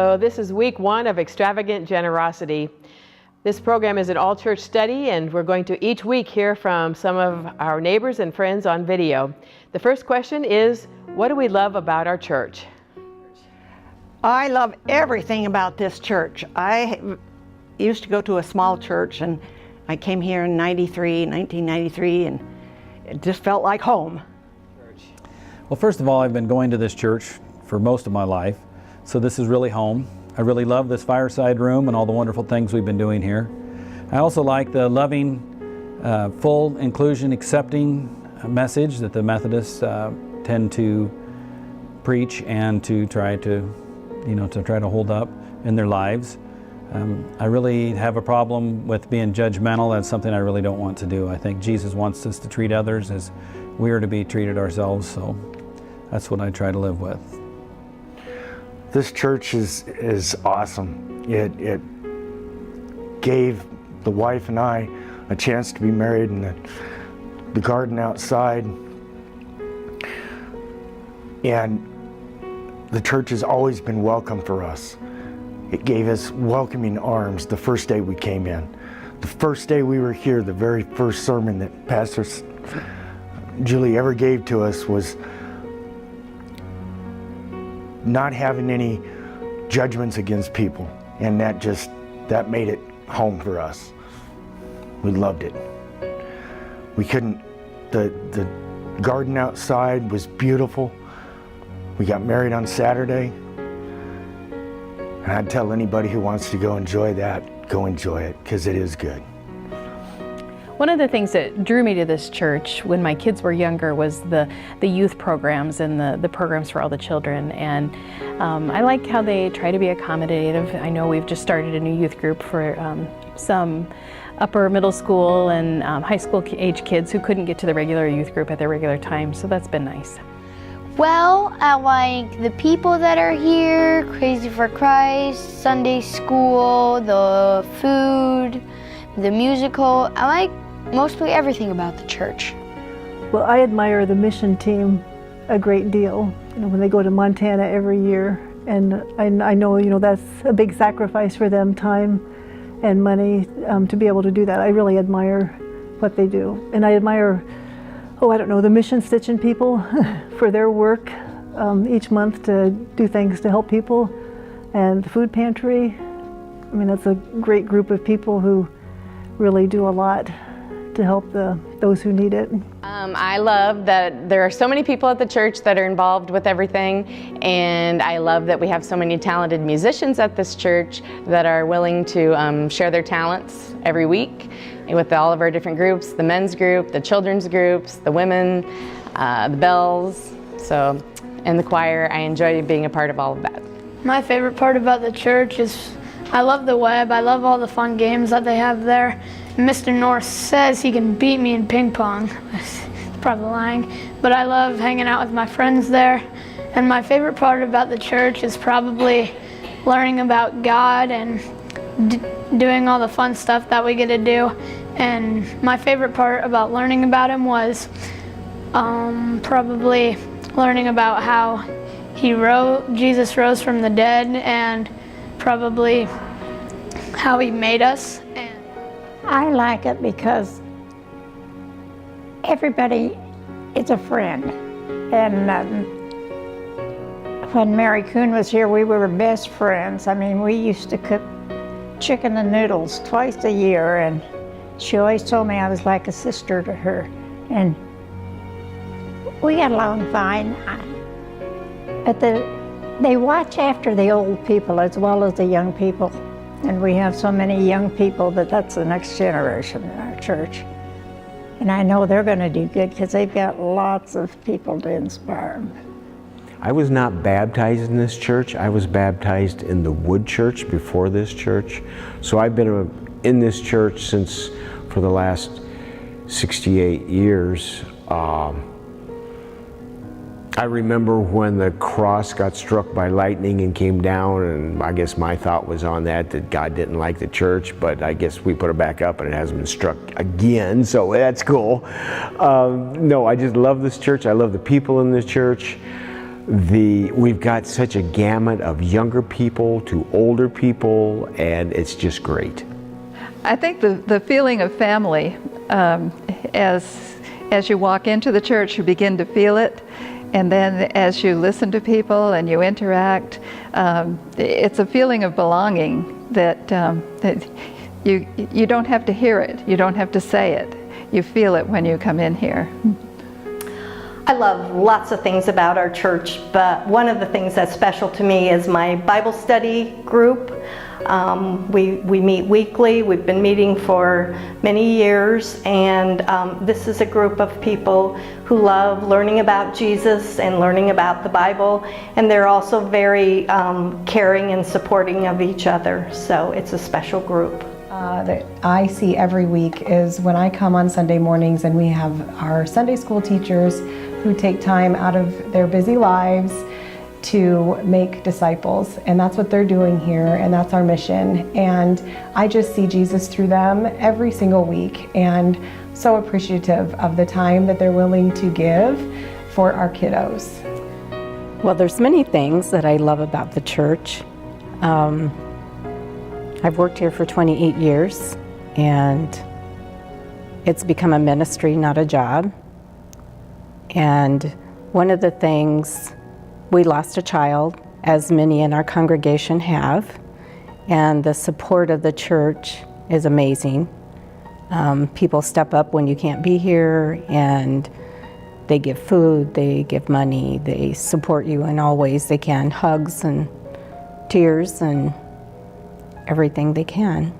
Hello, this is week 1 of Extravagant Generosity. This program is an all-church study, and we're going to each week hear from some of our neighbors and friends on video. The first question is, what do we love about our church? I love everything about this church. I used to go to a small church, and I came here in 1993, and it just felt like home. Well, first of all, I've been going to this church for most of my life, so this is really home. I really love this fireside room and all the wonderful things we've been doing here. I also like the loving, full inclusion, accepting message that the Methodists tend to preach and to try to hold up in their lives. I really have a problem with being judgmental. That's something I really don't want to do. I think Jesus wants us to treat others as we are to be treated ourselves, so that's what I try to live with. This church is awesome. It gave the wife and I a chance to be married in the garden outside. And the church has always been welcome for us. It gave us welcoming arms the first day we came in. The first day we were here, the very first sermon that Pastor Julie ever gave to us was not having any judgments against people, and that made it home for us. We loved it. We couldn't, the garden outside was beautiful. We got married on Saturday, and I'd tell anybody who wants to go enjoy that, go enjoy it, because it is good. One of the things that drew me to this church when my kids were younger was the youth programs and the programs for all the children. And I like how they try to be accommodative. I know we've just started a new youth group for some upper middle school and high school age kids who couldn't get to the regular youth group at their regular time, so that's been nice. Well, I like the people that are here, Crazy for Christ, Sunday school, the food, the musical. I like mostly everything about the church. Well, I admire the mission team a great deal. You know, when they go to Montana every year, and I know, that's a big sacrifice for them, time and money, to be able to do that. I really admire what they do. And I admire, the mission stitching people for their work each month to do things to help people. And the food pantry, that's a great group of people who really do a lot to help those who need it. I love that there are so many people at the church that are involved with everything, and I love that we have so many talented musicians at this church that are willing to share their talents every week with all of our different groups, the men's group, the children's groups, the women, the bells, and the choir. I enjoy being a part of all of that. My favorite part about the church is I love the web. I love all the fun games that they have there. Mr. North says he can beat me in ping pong. He's probably lying. But I love hanging out with my friends there. And my favorite part about the church is probably learning about God and doing all the fun stuff that we get to do. And my favorite part about learning about him was probably learning about how Jesus rose from the dead, and probably how he made us. I like it because everybody is a friend. And when Mary Kuhn was here, we were best friends. We used to cook chicken and noodles twice a year, and she always told me I was like a sister to her. And we got along fine. But they watch after the old people as well as the young people. And we have so many young people that's the next generation in our church. And I know they're going to do good because they've got lots of people to inspire them. I was not baptized in this church. I was baptized in the Wood Church before this church. So I've been in this church for the last 68 years. I remember when the cross got struck by lightning and came down, and I guess my thought was on that God didn't like the church, but I guess we put it back up and it hasn't been struck again, so that's cool. No, I just love this church. I love the people in this church. we've got such a gamut of younger people to older people, and it's just great. I think the feeling of family, as you walk into the church, you begin to feel it. And then as you listen to people and you interact, it's a feeling of belonging that you don't have to hear it, you don't have to say it. You feel it when you come in here. I love lots of things about our church, but one of the things that's special to me is my Bible study group. We meet weekly. We've been meeting for many years, and this is a group of people who love learning about Jesus and learning about the Bible, and they're also very caring and supporting of each other, so it's a special group. That I see every week is when I come on Sunday mornings and we have our Sunday school teachers who take time out of their busy lives to make disciples, and that's what they're doing here, and that's our mission. And I just see Jesus through them every single week, and so appreciative of the time that they're willing to give for our kiddos. Well, there's many things that I love about the church. I've worked here for 28 years, and it's become a ministry, not a job. And one of the things, we lost a child, as many in our congregation have, and the support of the church is amazing. People step up when you can't be here, and they give food, they give money, they support you in all ways they can, hugs and tears and everything they can.